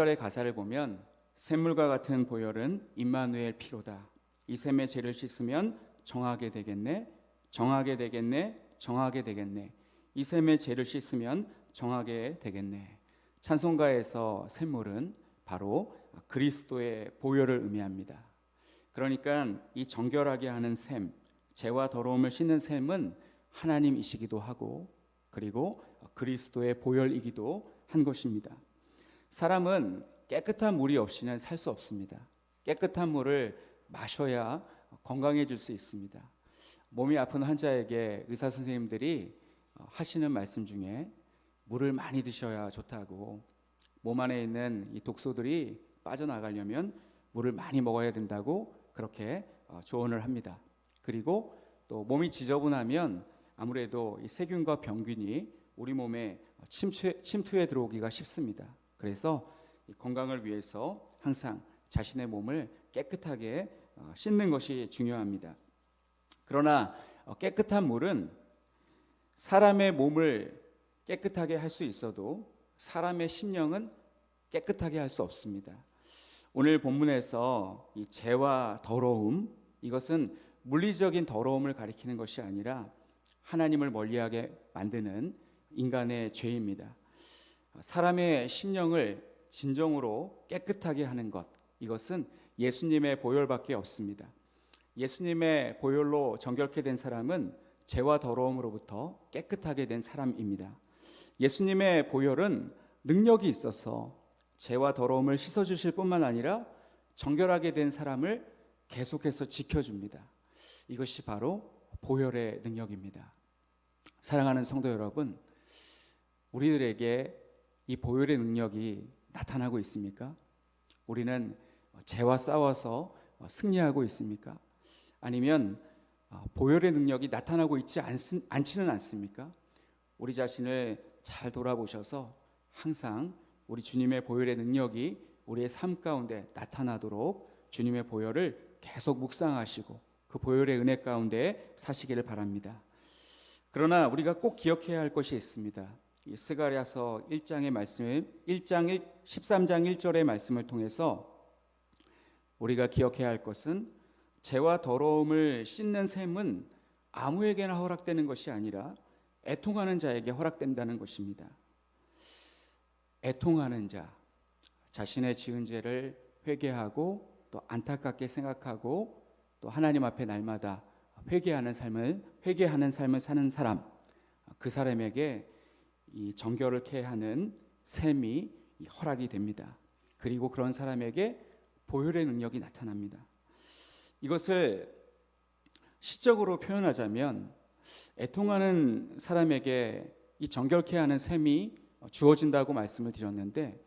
스갈의 가사를 보면 샘물과 같은 보혈은 임마누엘 피로다. 이 샘의 죄를 씻으면 정하게 되겠네. 정하게 되겠네. 정하게 되겠네. 이 샘의 죄를 씻으면 정하게 되겠네. 찬송가에서 샘물은 바로 그리스도의 보혈을 의미합니다. 그러니까 이 정결하게 하는 샘, 죄와 더러움을 씻는 샘은 하나님이시기도 하고 그리고 그리스도의 보혈이기도 한 것입니다. 사람은 깨끗한 물이 없이는 살 수 없습니다. 깨끗한 물을 마셔야 건강해질 수 있습니다. 몸이 아픈 환자에게 의사 선생님들이 하시는 말씀 중에 물을 많이 드셔야 좋다고, 몸 안에 있는 이 독소들이 빠져나가려면 물을 많이 먹어야 된다고 그렇게 조언을 합니다. 그리고 또 몸이 지저분하면 아무래도 이 세균과 병균이 우리 몸에 침투해 들어오기가 쉽습니다. 그래서 건강을 위해서 항상 자신의 몸을 깨끗하게 씻는 것이 중요합니다. 그러나 깨끗한 물은 사람의 몸을 깨끗하게 할 수 있어도 사람의 심령은 깨끗하게 할 수 없습니다. 오늘 본문에서 이 죄와 더러움, 이것은 물리적인 더러움을 가리키는 것이 아니라 하나님을 멀리하게 만드는 인간의 죄입니다. 사람의 심령을 진정으로 깨끗하게 하는 것, 이것은 예수님의 보혈밖에 없습니다. 예수님의 보혈로 정결케 된 사람은 죄와 더러움으로부터 깨끗하게 된 사람입니다. 예수님의 보혈은 능력이 있어서 죄와 더러움을 씻어주실 뿐만 아니라 정결하게 된 사람을 계속해서 지켜줍니다. 이것이 바로 보혈의 능력입니다. 사랑하는 성도 여러분, 우리들에게 이 보혈의 능력이 나타나고 있습니까? 우리는 죄와 싸워서 승리하고 있습니까? 아니면 보혈의 능력이 나타나고 있지 않지는 않습니까? 우리 자신을 잘 돌아보셔서 항상 우리 주님의 보혈의 능력이 우리의 삶 가운데 나타나도록 주님의 보혈을 계속 묵상하시고 그 보혈의 은혜 가운데 사시기를 바랍니다. 그러나 우리가 꼭 기억해야 할 것이 있습니다. 스가랴서 1장의 말씀을 13장 1절의 말씀을 통해서 우리가 기억해야 할 것은 죄와 더러움을 씻는 셈은 아무에게나 허락되는 것이 아니라 애통하는 자에게 허락된다는 것입니다. 애통하는 자, 자신의 지은 죄를 회개하고 또 안타깝게 생각하고 또 하나님 앞에 날마다 회개하는 삶을 사는 사람, 그 사람에게 이 정결을 케 하는 셈이 허락이 됩니다. 그리고 그런 사람에게 보혈의 능력이 나타납니다. 이것을 시적으로 표현하자면 애통하는 사람에게 이 정결케 하는 셈이 주어진다고 말씀을 드렸는데,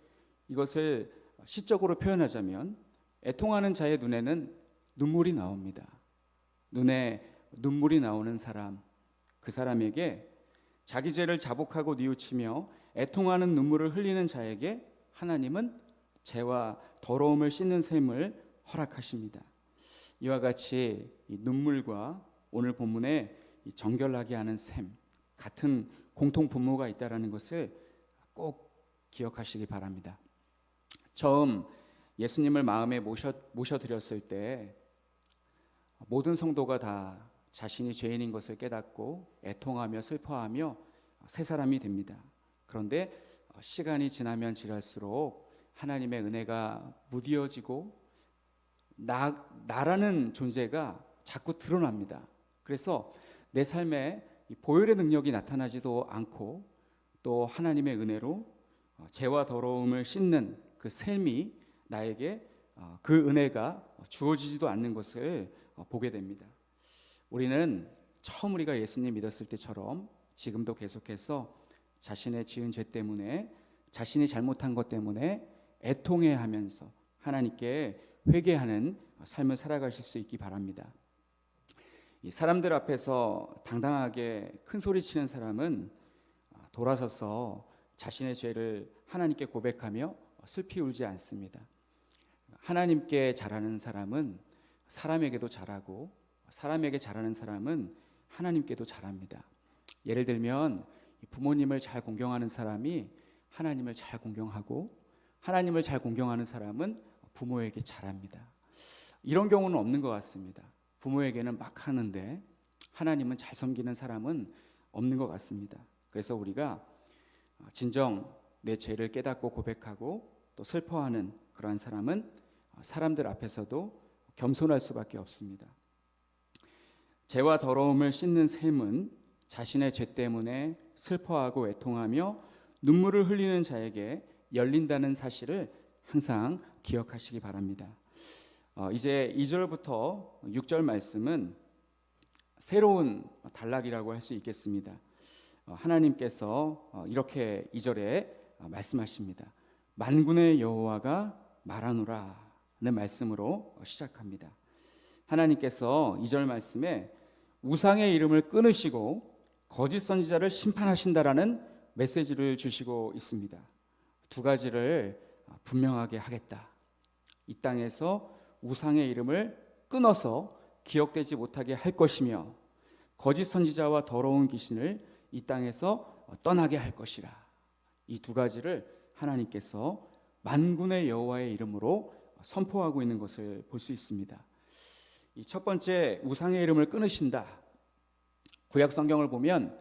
이것을 시적으로 표현하자면 애통하는 자의 눈에는 눈물이 나옵니다. 눈에 눈물이 나오는 사람, 그 사람에게 자기 죄를 자복하고 뉘우치며 애통하는 눈물을 흘리는 자에게 하나님은 죄와 더러움을 씻는 셈을 허락하십니다. 이와 같이 이 눈물과 오늘 본문에 이 정결하게 하는 셈, 같은 공통 분모가 있다는 것을 꼭 기억하시기 바랍니다. 처음 예수님을 마음에 모셔드렸을 때 모든 성도가 다 자신이 죄인인 것을 깨닫고 애통하며 슬퍼하며 새 사람이 됩니다. 그런데 시간이 지나면 지날수록 하나님의 은혜가 무뎌지고 나라는 존재가 자꾸 드러납니다. 그래서 내 삶에 보혈의 능력이 나타나지도 않고 또 하나님의 은혜로 죄와 더러움을 씻는 그 셈이 나에게 그 은혜가 주어지지도 않는 것을 보게 됩니다. 우리는 처음 우리가 예수님 믿었을 때처럼 지금도 계속해서 자신의 지은 죄 때문에, 자신이 잘못한 것 때문에 애통해하면서 하나님께 회개하는 삶을 살아가실 수 있기 바랍니다. 이 사람들 앞에서 당당하게 큰 소리 치는 사람은 돌아서서 자신의 죄를 하나님께 고백하며 슬피 울지 않습니다. 하나님께 잘하는 사람은 사람에게도 잘하고 사람에게 잘하는 사람은 하나님께도 잘합니다. 예를 들면 부모님을 잘 공경하는 사람이 하나님을 잘 공경하고, 하나님을 잘 공경하는 사람은 부모에게 잘합니다. 이런 경우는 없는 것 같습니다. 부모에게는 막 하는데 하나님은 잘 섬기는 사람은 없는 것 같습니다. 그래서 우리가 진정 내 죄를 깨닫고 고백하고 또 슬퍼하는 그러한 사람은 사람들 앞에서도 겸손할 수밖에 없습니다. 죄와 더러움을 씻는 셈은 자신의 죄 때문에 슬퍼하고 애통하며 눈물을 흘리는 자에게 열린다는 사실을 항상 기억하시기 바랍니다. 이제 2절부터 6절 말씀은 새로운 단락이라고 할 수 있겠습니다. 하나님께서 이렇게 2절에 말씀하십니다. 만군의 여호와가 말하노라 는 말씀으로 시작합니다. 하나님께서 2절 말씀에 우상의 이름을 끊으시고 거짓 선지자를 심판하신다라는 메시지를 주시고 있습니다. 두 가지를 분명하게 하겠다. 이 땅에서 우상의 이름을 끊어서 기억되지 못하게 할 것이며 거짓 선지자와 더러운 귀신을 이 땅에서 떠나게 할 것이라. 이 두 가지를 하나님께서 만군의 여호와의 이름으로 선포하고 있는 것을 볼 수 있습니다. 이 첫 번째 우상의 이름을 끊으신다. 구약 성경을 보면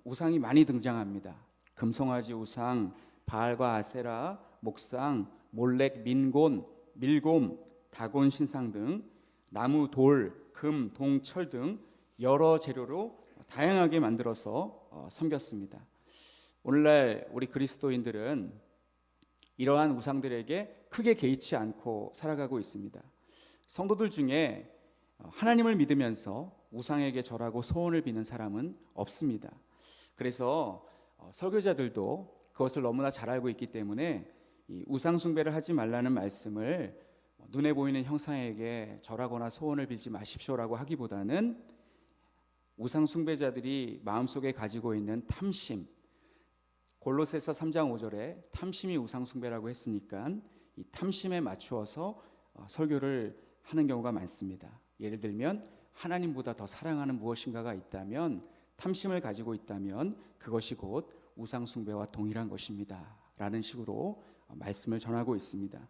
우상이 많이 등장합니다. 금송아지 우상, 바알과 아세라, 목상, 몰렉, 민곤, 밀곰, 다곤 신상 등 나무, 돌, 금, 동, 철 등 여러 재료로 다양하게 만들어서 섬겼습니다. 오늘날 우리 그리스도인들은 이러한 우상들에게 크게 개의치 않고 살아가고 있습니다. 성도들 중에 하나님을 믿으면서 우상에게 절하고 소원을 비는 사람은 없습니다. 그래서 설교자들도 그것을 너무나 잘 알고 있기 때문에 이 우상 숭배를 하지 말라는 말씀을 눈에 보이는 형상에게 절하거나 소원을 빌지 마십시오라고 하기보다는 우상 숭배자들이 마음속에 가지고 있는 탐심, 골로새서 3장 5절에 탐심이 우상 숭배라고 했으니까 이 탐심에 맞추어서 설교를 하는 경우가 많습니다. 예를 들면 하나님보다 더 사랑하는 무엇인가가 있다면, 탐심을 가지고 있다면 그것이 곧 우상 숭배와 동일한 것입니다 라는 식으로 말씀을 전하고 있습니다.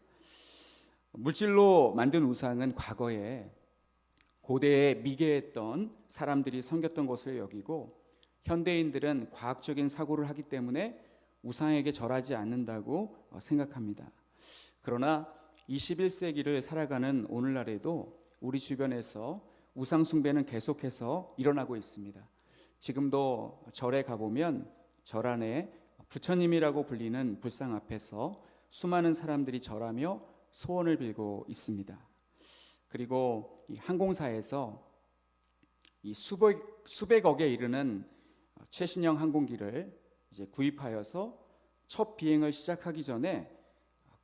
물질로 만든 우상은 과거에 고대에 미개했던 사람들이 섬겼던 것을 여기고, 현대인들은 과학적인 사고를 하기 때문에 우상에게 절하지 않는다고 생각합니다. 그러나 21세기를 살아가는 오늘날에도 우리 주변에서 우상 숭배는 계속해서 일어나고 있습니다. 지금도 절에 가보면 절 안에 부처님이라고 불리는 불상 앞에서 수많은 사람들이 절하며 소원을 빌고 있습니다. 그리고 이 항공사에서 이 수백억에 이르는 최신형 항공기를 이제 구입하여서 첫 비행을 시작하기 전에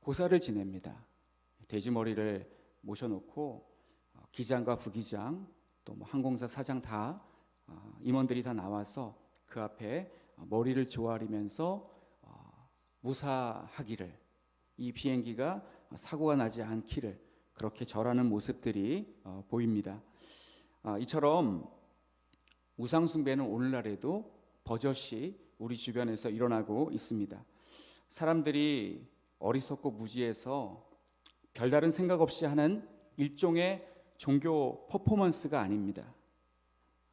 고사를 지냅니다. 돼지머리를 모셔놓고 기장과 부기장 또 항공사 사장 다 임원들이 다 나와서 그 앞에 머리를 조아리면서 무사하기를, 이 비행기가 사고가 나지 않기를 그렇게 절하는 모습들이 보입니다. 이처럼 우상 숭배는 오늘날에도 버젓이 우리 주변에서 일어나고 있습니다. 사람들이 어리석고 무지해서 별다른 생각 없이 하는 일종의 종교 퍼포먼스가 아닙니다.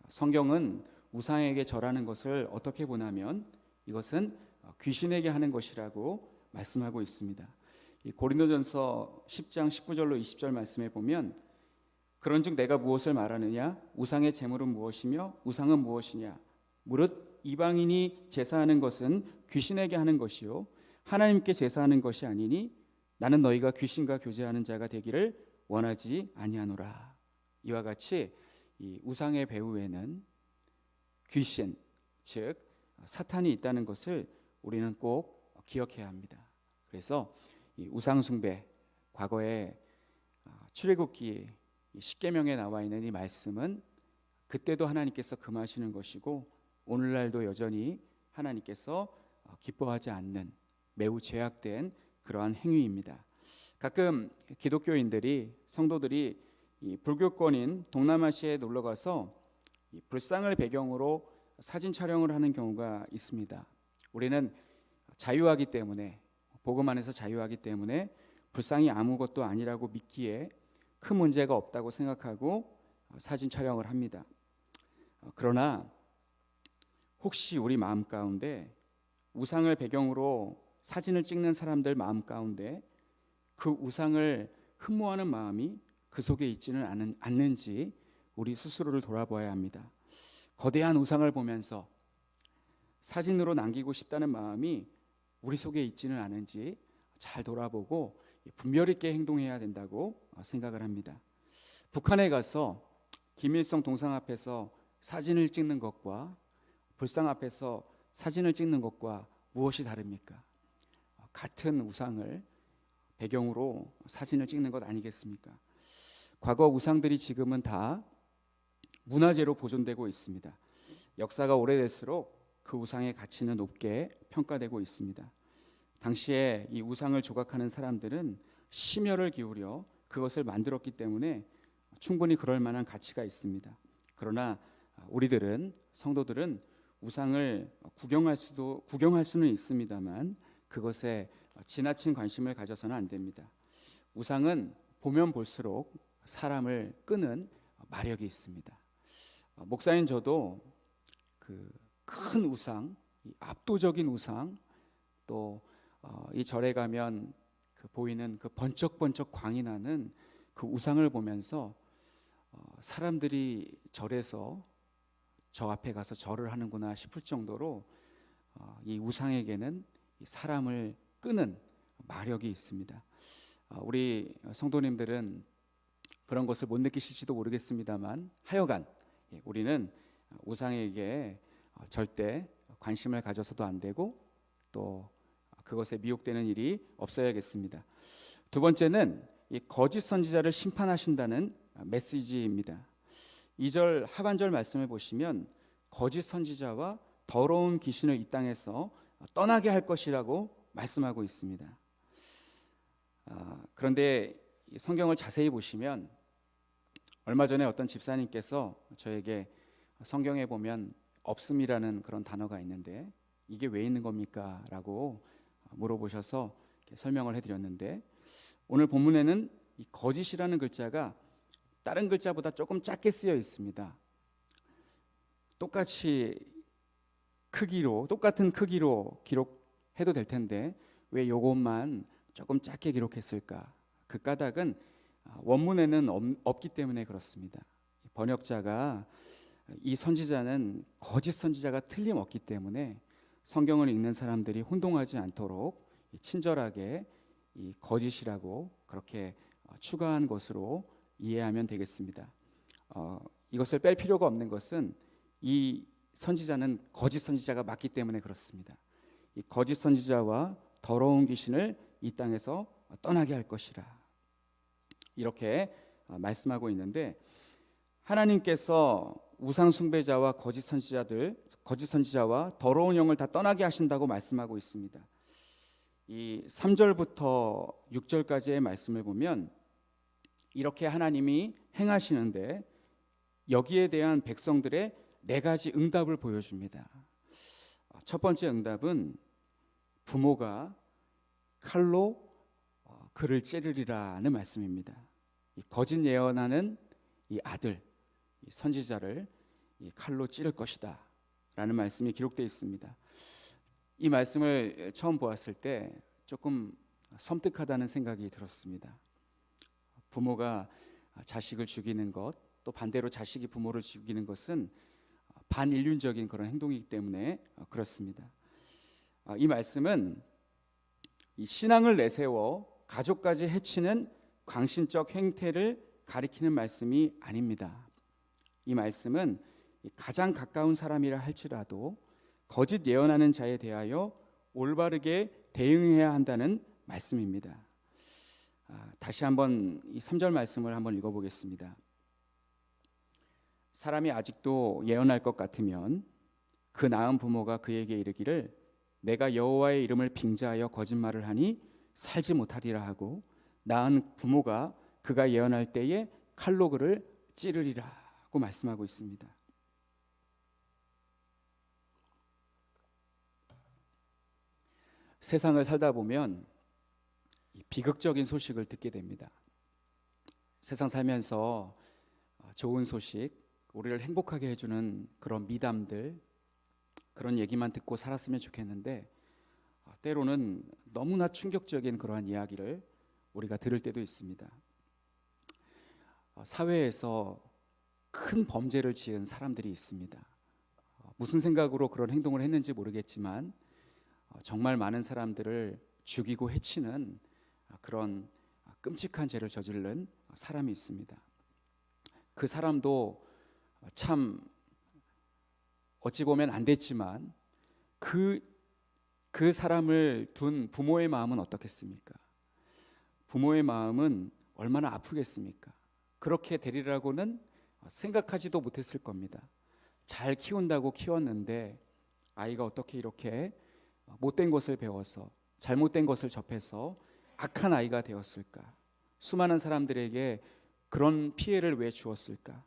성경은 우상에게 절하는 것을 어떻게 보냐면 이것은 귀신에게 하는 것이라고 말씀하고 있습니다. 이 고린도전서 10장 19절로 20절 말씀에 보면, 그런즉 내가 무엇을 말하느냐? 우상의 제물은 무엇이며 우상은 무엇이냐? 무릇 이방인이 제사하는 것은 귀신에게 하는 것이요 하나님께 제사하는 것이 아니니 나는 너희가 귀신과 교제하는 자가 되기를 원하지 아니하노라. 이와 같이 이 우상의 배후에는 귀신, 즉 사탄이 있다는 것을 우리는 꼭 기억해야 합니다. 그래서 이 우상 숭배, 과거에 출애굽기 10계명에 나와 있는 이 말씀은 그때도 하나님께서 금하시는 것이고 오늘날도 여전히 하나님께서 기뻐하지 않는 매우 죄악된 그러한 행위입니다. 가끔 기독교인들이, 성도들이 이 불교권인 동남아시아에 놀러 가서 이 불상을 배경으로 사진 촬영을 하는 경우가 있습니다. 우리는 자유하기 때문에 복음 안에서 자유하기 때문에 불상이 아무것도 아니라고 믿기에 큰 문제가 없다고 생각하고 사진 촬영을 합니다. 그러나 혹시 우리 마음 가운데 우상을 배경으로 사진을 찍는 사람들 마음 가운데 그 우상을 흠모하는 마음이 그 속에 있지는 않는지 우리 스스로를 돌아봐야 합니다. 거대한 우상을 보면서 사진으로 남기고 싶다는 마음이 우리 속에 있지는 않은지 잘 돌아보고 분별 있게 행동해야 된다고 생각을 합니다. 북한에 가서 김일성 동상 앞에서 사진을 찍는 것과 불상 앞에서 사진을 찍는 것과 무엇이 다릅니까? 같은 우상을 배경으로 사진을 찍는 것 아니겠습니까? 과거 우상들이 지금은 다 문화재로 보존되고 있습니다. 역사가 오래될수록 그 우상의 가치는 높게 평가되고 있습니다. 당시에 이 우상을 조각하는 사람들은 심혈을 기울여 그것을 만들었기 때문에 충분히 그럴 만한 가치가 있습니다. 그러나 우리들은, 성도들은 우상을 구경할 수는 있습니다만 그것에 지나친 관심을 가져서는 안 됩니다. 우상은 보면 볼수록 사람을 끄는 마력이 있습니다. 목사인 저도 그 큰 우상, 압도적인 우상, 또 이 절에 가면 그 보이는 그 번쩍번쩍 광이 나는 그 우상을 보면서 사람들이 절에서 저 앞에 가서 절을 하는구나 싶을 정도로 이 우상에게는 사람을 끄는 마력이 있습니다. 우리 성도님들은 그런 것을 못 느끼실지도 모르겠습니다만 하여간 우리는 우상에게 절대 관심을 가져서도 안 되고 또 그것에 미혹되는 일이 없어야겠습니다. 두 번째는 이 거짓 선지자를 심판하신다는 메시지입니다. 2절 하반절 말씀을 보시면 거짓 선지자와 더러운 귀신을 이 땅에서 떠나게 할 것이라고 말씀하고 있습니다. 그런데 성경을 자세히 보시면 얼마 전에 어떤 집사님께서 저에게 성경에 보면 없음이라는 그런 단어가 있는데 이게 왜 있는 겁니까? 라고 물어보셔서 설명을 해드렸는데 오늘 본문에는 이 거짓이라는 글자가 다른 글자보다 조금 작게 쓰여 있습니다. 똑같은 크기로 기록해도 될 텐데 왜 이것만 조금 작게 기록했을까? 그 까닭은 원문에는 없기 때문에 그렇습니다. 번역자가 이 선지자는 거짓 선지자가 틀림없기 때문에 성경을 읽는 사람들이 혼동하지 않도록 친절하게 이 거짓이라고 그렇게 추가한 것으로 이해하면 되겠습니다. 이것을 뺄 필요가 없는 것은 이 선지자는 거짓 선지자가 맞기 때문에 그렇습니다. 이 거짓 선지자와 더러운 귀신을 이 땅에서 떠나게 할 것이라 이렇게 말씀하고 있는데 하나님께서 우상 숭배자와 거짓 선지자와 더러운 영을 다 떠나게 하신다고 말씀하고 있습니다. 이 3절부터 6절까지의 말씀을 보면 이렇게 하나님이 행하시는데 여기에 대한 백성들의 4가지 응답을 보여줍니다. 첫 번째 응답은 부모가 칼로 그를 찌르리라는 말씀입니다. 이 거짓 예언하는 이 아들, 이 선지자를 이 칼로 찌를 것이다 라는 말씀이 기록되어 있습니다. 이 말씀을 처음 보았을 때 조금 섬뜩하다는 생각이 들었습니다. 부모가 자식을 죽이는 것, 또 반대로 자식이 부모를 죽이는 것은 반인륜적인 그런 행동이기 때문에 그렇습니다. 이 말씀은 이 신앙을 내세워 가족까지 해치는 광신적 행태를 가리키는 말씀이 아닙니다. 이 말씀은 가장 가까운 사람이라 할지라도 거짓 예언하는 자에 대하여 올바르게 대응해야 한다는 말씀입니다. 다시 한번 이 3절 말씀을 한번 읽어보겠습니다. 사람이 아직도 예언할 것 같으면 그 낳은 부모가 그에게 이르기를 내가 여호와의 이름을 빙자하여 거짓말을 하니 살지 못하리라 하고 낳은 부모가 그가 예언할 때에 칼로 그를 찌르리라고 말씀하고 있습니다. 세상을 살다 보면 비극적인 소식을 듣게 됩니다. 세상 살면서 좋은 소식, 우리를 행복하게 해주는 그런 미담들, 그런 얘기만 듣고 살았으면 좋겠는데 때로는 너무나 충격적인 그러한 이야기를 우리가 들을 때도 있습니다. 사회에서 큰 범죄를 지은 사람들이 있습니다. 무슨 생각으로 그런 행동을 했는지 모르겠지만 정말 많은 사람들을 죽이고 해치는 그런 끔찍한 죄를 저지른 사람이 있습니다. 그 사람도 참 어찌 보면 안 됐지만 그 사람을 둔 부모의 마음은 어떻겠습니까? 부모의 마음은 얼마나 아프겠습니까? 그렇게 되리라고는 생각하지도 못했을 겁니다. 잘 키운다고 키웠는데 아이가 어떻게 이렇게 못된 것을 배워서 잘못된 것을 접해서 악한 아이가 되었을까? 수많은 사람들에게 그런 피해를 왜 주었을까?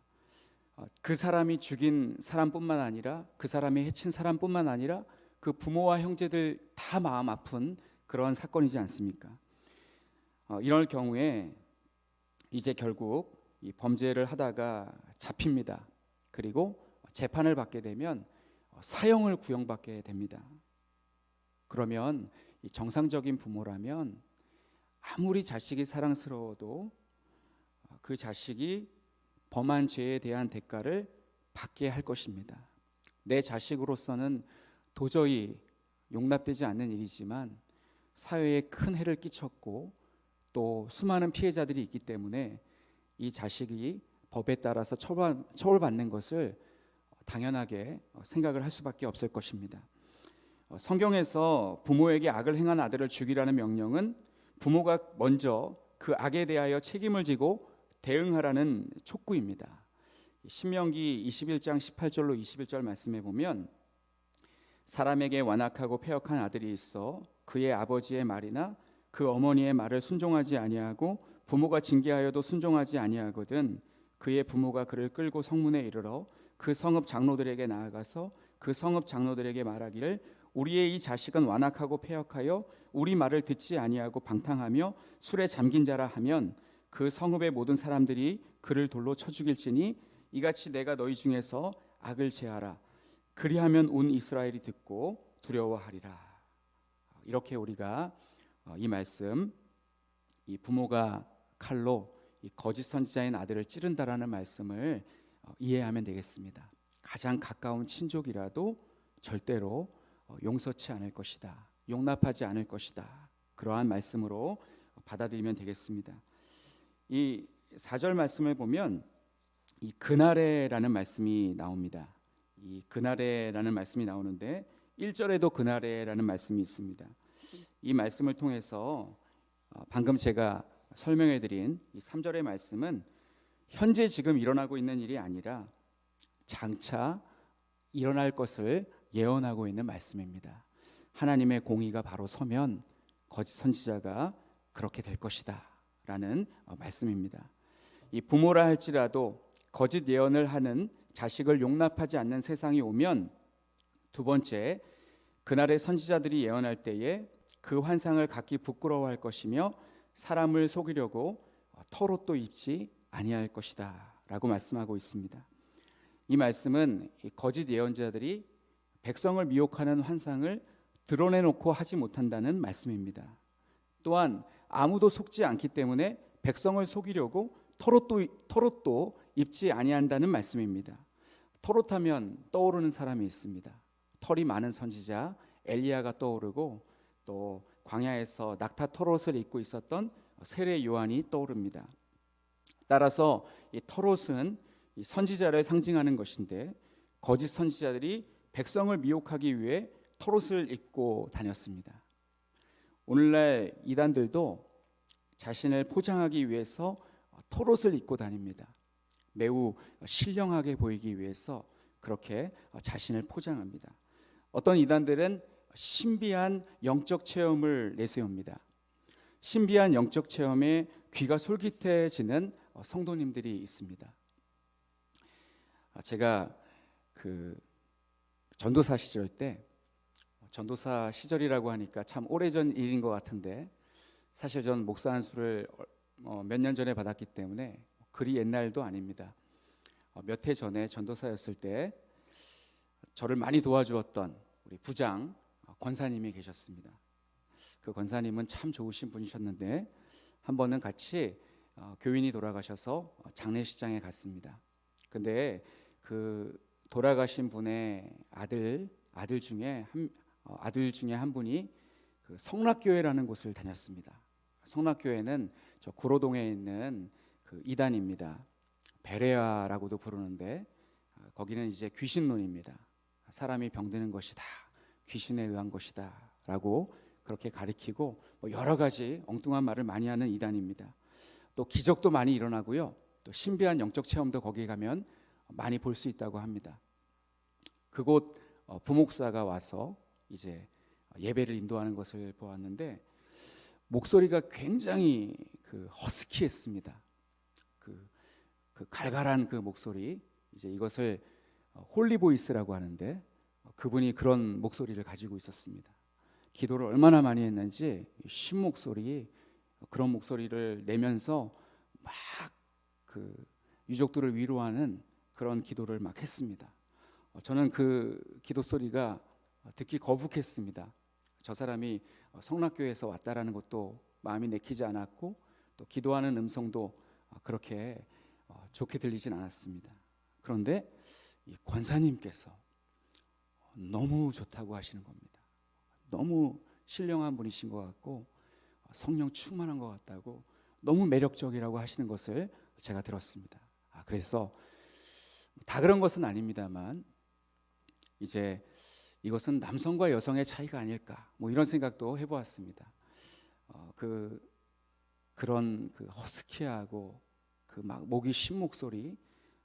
그 사람이 죽인 사람뿐만 아니라 그 사람이 해친 사람뿐만 아니라 그 부모와 형제들 다 마음 아픈 그런 사건이지 않습니까? 이럴 경우에 이제 결국 이 범죄를 하다가 잡힙니다. 그리고 재판을 받게 되면 사형을 구형받게 됩니다. 그러면 이 정상적인 부모라면 아무리 자식이 사랑스러워도 그 자식이 범한 죄에 대한 대가를 받게 할 것입니다. 내 자식으로서는 도저히 용납되지 않는 일이지만 사회에 큰 해를 끼쳤고 또 수많은 피해자들이 있기 때문에 이 자식이 법에 따라서 처벌받는 것을 당연하게 생각을 할 수밖에 없을 것입니다. 성경에서 부모에게 악을 행한 아들을 죽이라는 명령은 부모가 먼저 그 악에 대하여 책임을 지고 대응하라는 촉구입니다. 신명기 21장 18절로 21절 말씀에 보면 사람에게 완악하고 패역한 아들이 있어 그의 아버지의 말이나 그 어머니의 말을 순종하지 아니하고 부모가 징계하여도 순종하지 아니하거든 그의 부모가 그를 끌고 성문에 이르러 그 성읍 장로들에게 나아가서 그 성읍 장로들에게 말하기를 우리의 이 자식은 완악하고 패역하여 우리 말을 듣지 아니하고 방탕하며 술에 잠긴 자라 하면 그 성읍의 모든 사람들이 그를 돌로 쳐 죽일지니 이같이 내가 너희 중에서 악을 제하라. 그리하면 온 이스라엘이 듣고 두려워하리라. 이렇게 우리가 이 말씀, 이 부모가 칼로 이 거짓 선지자인 아들을 찌른다라는 말씀을 이해하면 되겠습니다. 가장 가까운 친족이라도 절대로 용서치 않을 것이다. 용납하지 않을 것이다. 그러한 말씀으로 받아들이면 되겠습니다. 이 4절 말씀을 보면 이 그날에라는 말씀이 나옵니다. 이 그날에라는 말씀이 나오는데 1절에도 그날에라는 말씀이 있습니다. 이 말씀을 통해서 방금 제가 설명해 드린 이 3절의 말씀은 현재 지금 일어나고 있는 일이 아니라 장차 일어날 것을 예언하고 있는 말씀입니다. 하나님의 공의가 바로 서면 거짓 선지자가 그렇게 될 것이다 라는 말씀입니다. 이 부모라 할지라도 거짓 예언을 하는 자식을 용납하지 않는 세상이 오면 두 번째, 그날의 선지자들이 예언할 때에 그 환상을 갖기 부끄러워할 것이며 사람을 속이려고 털옷도 입지 아니할 것이다 라고 말씀하고 있습니다. 이 말씀은 거짓 예언자들이 백성을 미혹하는 환상을 드러내놓고 하지 못한다는 말씀입니다. 또한 아무도 속지 않기 때문에 백성을 속이려고 털옷도 입지 아니한다는 말씀입니다. 털옷하면 떠오르는 사람이 있습니다. 털이 많은 선지자 엘리야가 떠오르고 또 광야에서 낙타 털옷을 입고 있었던 세례 요한이 떠오릅니다. 따라서 이 털옷은 이 선지자를 상징하는 것인데 거짓 선지자들이 백성을 미혹하기 위해 털옷을 입고 다녔습니다. 오늘날 이단들도 자신을 포장하기 위해서 털옷을 입고 다닙니다. 매우 신령하게 보이기 위해서 그렇게 자신을 포장합니다. 어떤 이단들은 신비한 영적 체험을 내세웁니다. 신비한 영적 체험에 귀가 솔깃해지는 성도님들이 있습니다. 제가 그 전도사 시절 때 전도사 시절이라고 하니까 참 오래전 일인 것 같은데, 사실 전 목사 안수를 몇 년 전에 받았기 때문에 그리 옛날도 아닙니다. 몇 해 전에 전도사였을 때 저를 많이 도와주었던 우리 부장 권사님이 계셨습니다. 그 권사님은 참 좋으신 분이셨는데, 한 번은 같이 교인이 돌아가셔서 장례식장에 갔습니다. 근데 그 돌아가신 분의 아들 중에 한 분이 그 성락교회라는 곳을 다녔습니다. 성락교회는 저 구로동에 있는 그 이단입니다. 베레아라고도 부르는데, 거기는 이제 귀신론입니다. 사람이 병드는 것이 다 귀신에 의한 것이다라고 그렇게 가리키고, 여러 가지 엉뚱한 말을 많이 하는 이단입니다. 또 기적도 많이 일어나고요. 또 신비한 영적 체험도 거기 가면 많이 볼 수 있다고 합니다. 그곳 부목사가 와서 이제 예배를 인도하는 것을 보았는데, 목소리가 굉장히 그 허스키했습니다. 그 갈갈한 그 목소리, 이제 이것을 홀리보이스라고 하는데, 그분이 그런 목소리를 가지고 있었습니다. 기도를 얼마나 많이 했는지 쉰 목소리, 그런 목소리를 내면서 막 그 유족들을 위로하는 그런 기도를 막 했습니다. 저는 그 기도 소리가 듣기 거북했습니다. 저 사람이 성락교회에서 왔다라는 것도 마음이 내키지 않았고, 또 기도하는 음성도 그렇게 좋게 들리진 않았습니다. 그런데 이 권사님께서 너무 좋다고 하시는 겁니다. 너무 신령한 분이신 것 같고, 성령 충만한 것 같다고, 너무 매력적이라고 하시는 것을 제가 들었습니다. 그래서 다 그런 것은 아닙니다만, 이제 이것은 남성과 여성의 차이가 아닐까, 이런 생각도 해보았습니다. 그런 그 허스키하고 그 막 목이 쉰 목소리,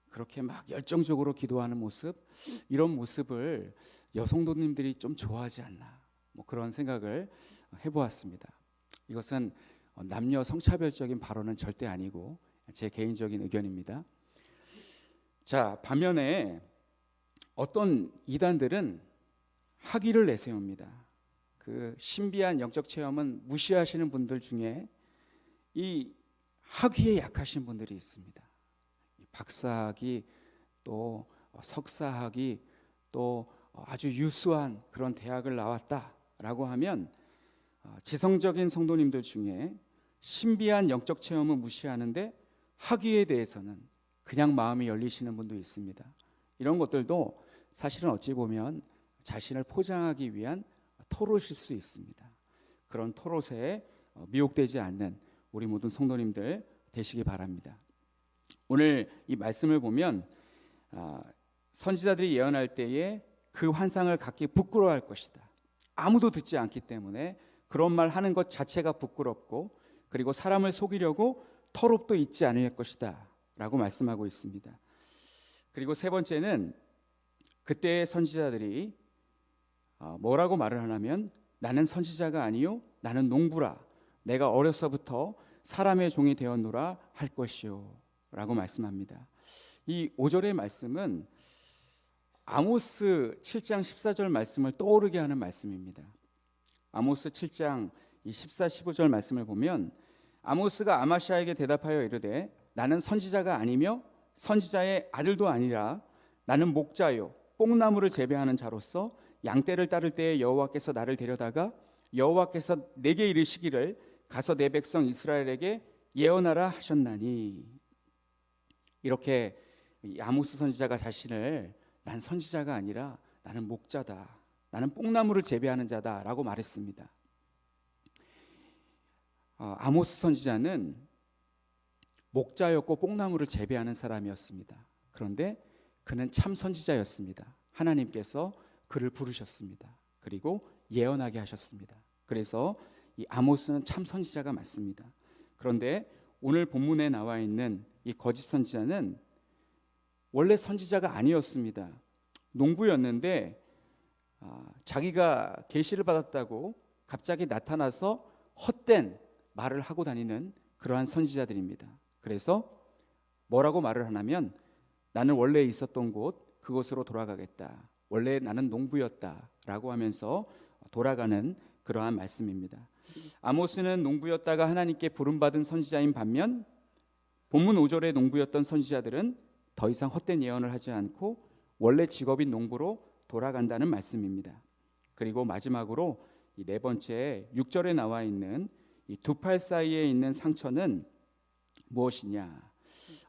그렇게 막 열정적으로 기도하는 모습, 이런 모습을 여성도님들이 좀 좋아하지 않나, 그런 생각을 해보았습니다. 이것은 남녀 성차별적인 발언은 절대 아니고 제 개인적인 의견입니다. 자, 반면에 어떤 이단들은 학위를 내세웁니다. 그 신비한 영적 체험은 무시하시는 분들 중에 이 학위에 약하신 분들이 있습니다. 박사학위, 또 석사학위, 또 아주 유수한 그런 대학을 나왔다라고 하면, 지성적인 성도님들 중에 신비한 영적 체험을 무시하는데 학위에 대해서는 그냥 마음이 열리시는 분도 있습니다. 이런 것들도 사실은 어찌 보면 자신을 포장하기 위한 토롯일 수 있습니다. 그런 토롯에 미혹되지 않는 우리 모든 성도님들 되시기 바랍니다. 오늘 이 말씀을 보면 선지자들이 예언할 때에 그 환상을 갖기 부끄러워할 것이다. 아무도 듣지 않기 때문에 그런 말 하는 것 자체가 부끄럽고, 그리고 사람을 속이려고 터롭도 있지 않을 것이다 라고 말씀하고 있습니다. 그리고 세 번째는 그때의 선지자들이 뭐라고 말을 하냐면, 나는 선지자가 아니요 나는 농부라, 내가 어려서부터 사람의 종이 되었노라 할 것이요 라고 말씀합니다. 이 5절의 말씀은 아모스 7장 14절 말씀을 떠오르게 하는 말씀입니다. 아모스 7장 14, 15절 말씀을 보면, 아모스가 아마시아에게 대답하여 이르되 나는 선지자가 아니며 선지자의 아들도 아니라 나는 목자요 뽕나무를 재배하는 자로서 양떼를 따를 때에 여호와께서 나를 데려다가 여호와께서 내게 이르시기를 가서 내 백성 이스라엘에게 예언하라 하셨나니. 이렇게 아모스 선지자가 자신을 난 선지자가 아니라 나는 목자다, 나는 뽕나무를 재배하는 자다라고 말했습니다. 아모스 선지자는 목자였고 뽕나무를 재배하는 사람이었습니다. 그런데 그는 참 선지자였습니다. 하나님께서 그를 부르셨습니다. 그리고 예언하게 하셨습니다. 그래서 이 아모스는 참 선지자가 맞습니다. 그런데 오늘 본문에 나와 있는 이 거짓 선지자는 원래 선지자가 아니었습니다. 농부였는데 자기가 계시를 받았다고 갑자기 나타나서 헛된 말을 하고 다니는 그러한 선지자들입니다. 그래서 뭐라고 말을 하냐면, 나는 원래 있었던 곳 그곳으로 돌아가겠다, 원래 나는 농부였다 라고 하면서 돌아가는 그러한 말씀입니다. 아모스는 농부였다가 하나님께 부름받은 선지자인 반면 본문 5절의 농부였던 선지자들은 더 이상 헛된 예언을 하지 않고 원래 직업인 농부로 돌아간다는 말씀입니다. 그리고 마지막으로 이 네 번째 6절에 나와 있는 이 두 팔 사이에 있는 상처는 무엇이냐?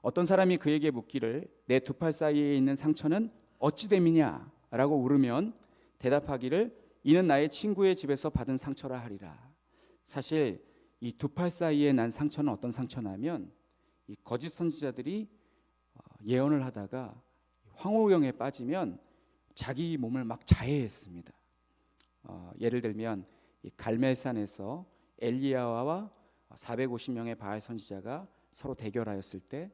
어떤 사람이 그에게 묻기를 내 두 팔 사이에 있는 상처는 어찌 됨이냐? 라고 물으면 대답하기를 이는 나의 친구의 집에서 받은 상처라 하리라. 사실 이 두 팔 사이에 난 상처는 어떤 상처냐면 이 거짓 선지자들이 예언을 하다가 황홀경에 빠지면 자기 몸을 막 자해했습니다. 예를 들면 이 갈멜산에서 엘리야와 450명의 바알 선지자가 서로 대결하였을 때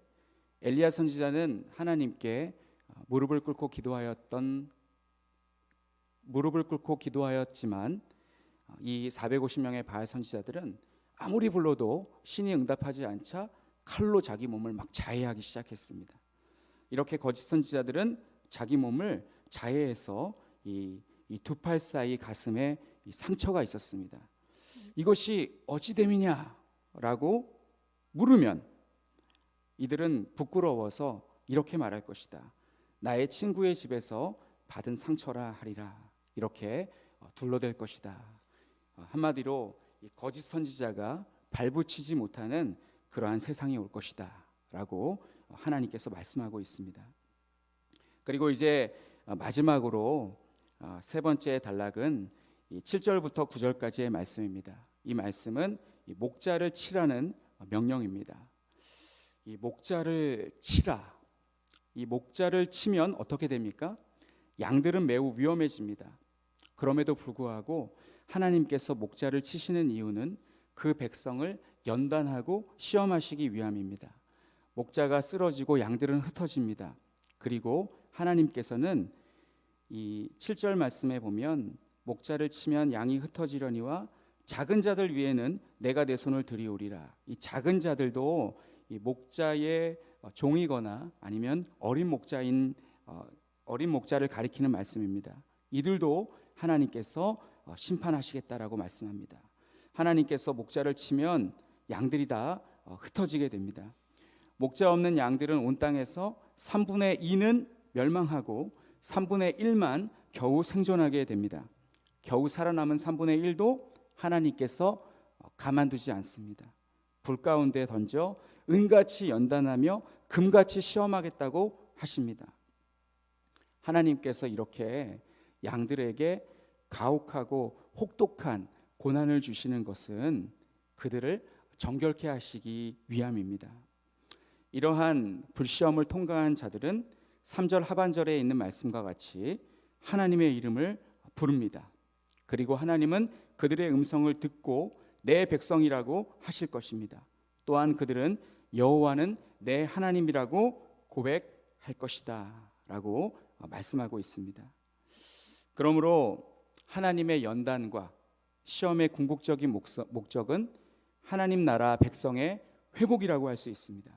엘리야 선지자는 하나님께 무릎을 꿇고 기도하였지만 이 450명의 바알 선지자들은 아무리 불러도 신이 응답하지 않자 칼로 자기 몸을 막 자해하기 시작했습니다. 이렇게 거짓 선지자들은 자기 몸을 자해해서 이 두 팔 사이 가슴에 이 상처가 있었습니다. 이것이 어찌됨이냐라고 물으면 이들은 부끄러워서 이렇게 말할 것이다. 나의 친구의 집에서 받은 상처라 하리라. 이렇게 둘러댈 것이다. 한마디로 이 거짓 선지자가 발붙이지 못하는 그러한 세상이 올 것이다 라고 하나님께서 말씀하고 있습니다. 그리고 이제 마지막으로 세 번째 단락은 7절부터 9절까지의 말씀입니다. 이 말씀은 목자를 치라는 명령입니다. 이 목자를 치라. 이 목자를 치면 어떻게 됩니까? 양들은 매우 위험해집니다. 그럼에도 불구하고 하나님께서 목자를 치시는 이유는 그 백성을 연단하고 시험하시기 위함입니다. 목자가 쓰러지고 양들은 흩어집니다. 그리고 하나님께서는 이 7절 말씀에 보면 목자를 치면 양이 흩어지려니와 작은 자들 위에는 내가 내 손을 들이오리라. 이 작은 자들도 이 목자의 종이거나 아니면 어린 목자를 가리키는 말씀입니다. 이들도 하나님께서 심판하시겠다라고 말씀합니다. 하나님께서 목자를 치면 양들이 다 흩어지게 됩니다. 목자 없는 양들은 온 땅에서 3분의 2는 멸망하고 3분의 1만 겨우 생존하게 됩니다. 겨우 살아남은 3분의 1도 하나님께서 가만두지 않습니다. 불 가운데 던져 은같이 연단하며 금같이 시험하겠다고 하십니다. 하나님께서 이렇게 양들에게 가혹하고 혹독한 고난을 주시는 것은 그들을 정결케 하시기 위함입니다. 이러한 불시험을 통과한 자들은 3절 하반절에 있는 말씀과 같이 하나님의 이름을 부릅니다. 그리고 하나님은 그들의 음성을 듣고 내 백성이라고 하실 것입니다. 또한 그들은 여호와는 내 하나님이라고 고백할 것이다 라고 말씀하고 있습니다. 그러므로 하나님의 연단과 시험의 궁극적인 목적은 하나님 나라 백성의 회복이라고 할 수 있습니다.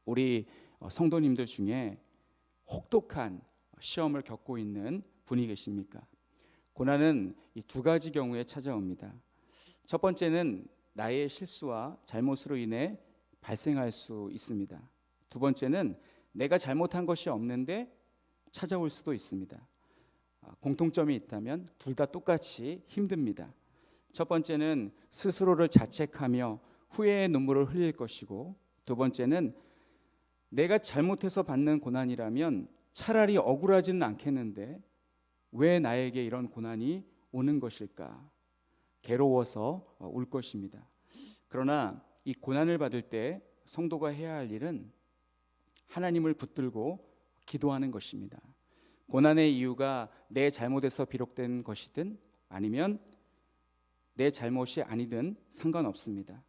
우리 성도님들 중에 혹독한 시험을 겪고 있는 분이 계십니까? 고난은 이 두 가지 경우에 찾아옵니다. 첫 번째는 나의 실수와 잘못으로 인해 발생할 수 있습니다. 두 번째는 내가 잘못한 것이 없는데 찾아올 수도 있습니다. 공통점이 있다면 둘 다 똑같이 힘듭니다. 첫 번째는 스스로를 자책하며 후회의 눈물을 흘릴 것이고, 두 번째는 내가 잘못해서 받는 고난이라면 차라리 억울하지는 않겠는데 왜 나에게 이런 고난이 오는 것일까? 괴로워서 울 것입니다. 그러나 이 고난을 받을 때 성도가 해야 할 일은 하나님을 붙들고 기도하는 것입니다. 고난의 이유가 내 잘못에서 비롯된 것이든 아니면 내 잘못이 아니든 상관없습니다.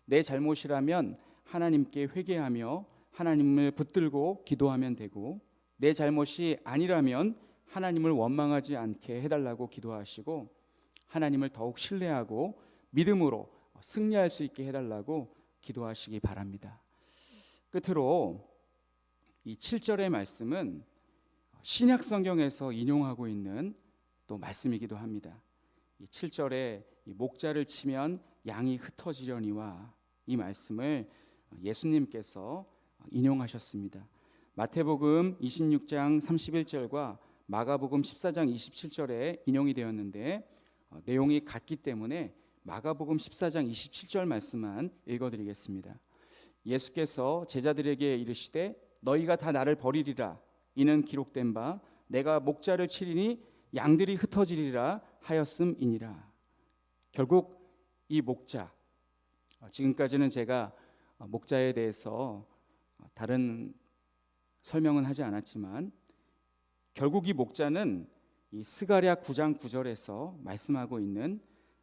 내 잘못이라면 하나님께 회개하며 하나님을 붙들고 기도하면 되고, 내 잘못이 아니라면 하나님을 원망하지 않게 해달라고 기도하시고 하나님을 더욱 신뢰하고 믿음으로 승리할 수 있게 해달라고 기도하시기 바랍니다. 끝으로 이 7절의 말씀은 신약 성경에서 인용하고 있는 또 말씀이기도 합니다. 7절에 목자를 치면 양이 흩어지려니와 이 말씀을 예수님께서 인용하셨습니다. 마태복음 26장 31절과 마가복음 14장 27절에 인용이 되었는데 내용이 같기 때문에 마가복음 14장 27절 말씀만 읽어드리겠습니다. 예수께서 제자들에게 이르시되 너희가 다 나를 버리리라. 이는 기록된 바 내가 목자를 치리니 양들이 흩어지리라 하였음이니라. 결국 이 목자, 지금까지는 제가 목자에 대해서 다른 설명은 하지 않았지만 결국 이 목자는 이 스가랴 9장 9절에서 말씀하고 있는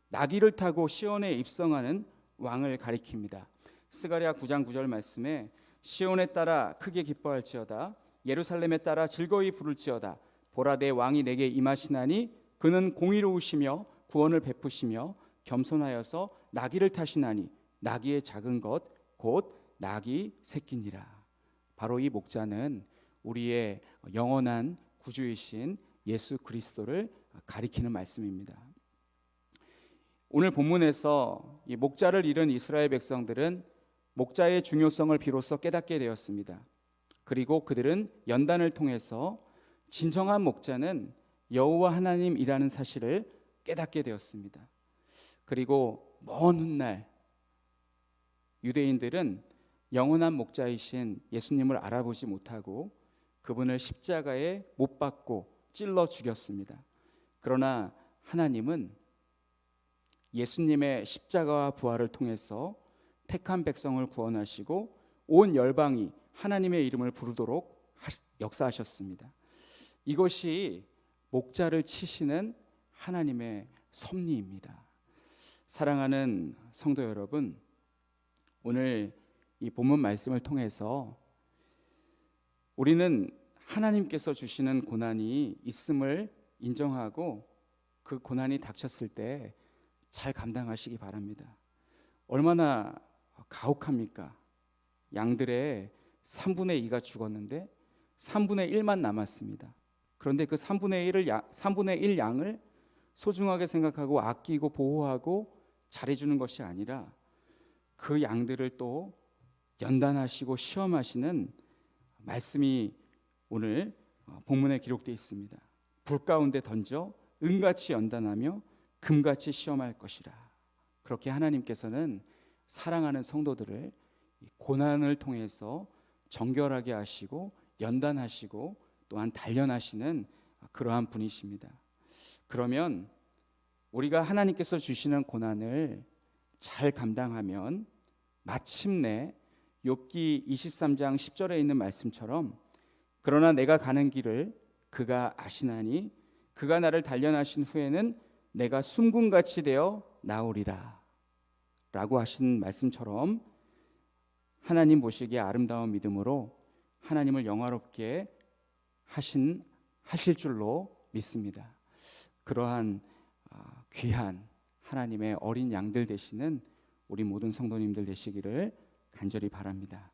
나귀를 타고 시온에 입성하는 왕을 가리킵니다. 스가랴 9장 9절 말씀에 시온에 따라 크게 기뻐할지어다 예루살렘에 따라 즐거이 부를지어다 보라 내 왕이 내게 임하시나니 그는 공의로우시며 구원을 베푸시며 겸손하여서 나귀를 타시나니 나귀의 작은 것 곧 나귀 새끼니라. 바로 이 목자는 우리의 영원한 구주이신 예수 그리스도를 가리키는 말씀입니다. 오늘 본문에서 이 목자를 잃은 이스라엘 백성들은 목자의 중요성을 비로소 깨닫게 되었습니다. 그리고 그들은 연단을 통해서 진정한 목자는 여호와 하나님이라는 사실을 깨닫게 되었습니다. 그리고 먼 훗날 유대인들은 영원한 목자이신 예수님을 알아보지 못하고 그분을 십자가에 못 박고 찔러 죽였습니다. 그러나 하나님은 예수님의 십자가와 부활을 통해서 택한 백성을 구원하시고 온 열방이 하나님의 이름을 부르도록 역사하셨습니다. 이것이 목자를 치시는 하나님의 섭리입니다. 사랑하는 성도 여러분, 오늘 이 본문 말씀을 통해서 우리는 하나님께서 주시는 고난이 있음을 인정하고 그 고난이 닥쳤을 때 잘 감당하시기 바랍니다. 얼마나 가혹합니까? 양들의 3분의 2가 죽었는데 3분의 1만 남았습니다. 그런데 그 3분의 1 양을 소중하게 생각하고 아끼고 보호하고 잘해주는 것이 아니라 그 양들을 또 연단하시고 시험하시는 말씀이 오늘 본문에 기록되어 있습니다. 불 가운데 던져 은같이 연단하며 금같이 시험할 것이라. 그렇게 하나님께서는 사랑하는 성도들을 고난을 통해서 정결하게 하시고 연단하시고 또한 단련하시는 그러한 분이십니다. 그러면 우리가 하나님께서 주시는 고난을 잘 감당하면 마침내 욥기 23장 10절에 있는 말씀처럼 그러나 내가 가는 길을 그가 아시나니 그가 나를 단련하신 후에는 내가 숨군같이 되어 나오리라 라고 하신 말씀처럼 하나님 보시기에 아름다운 믿음으로 하나님을 영화롭게 하실 줄로 믿습니다. 그러한 귀한 하나님의 어린 양들 되시는 우리 모든 성도님들 되시기를 간절히 바랍니다.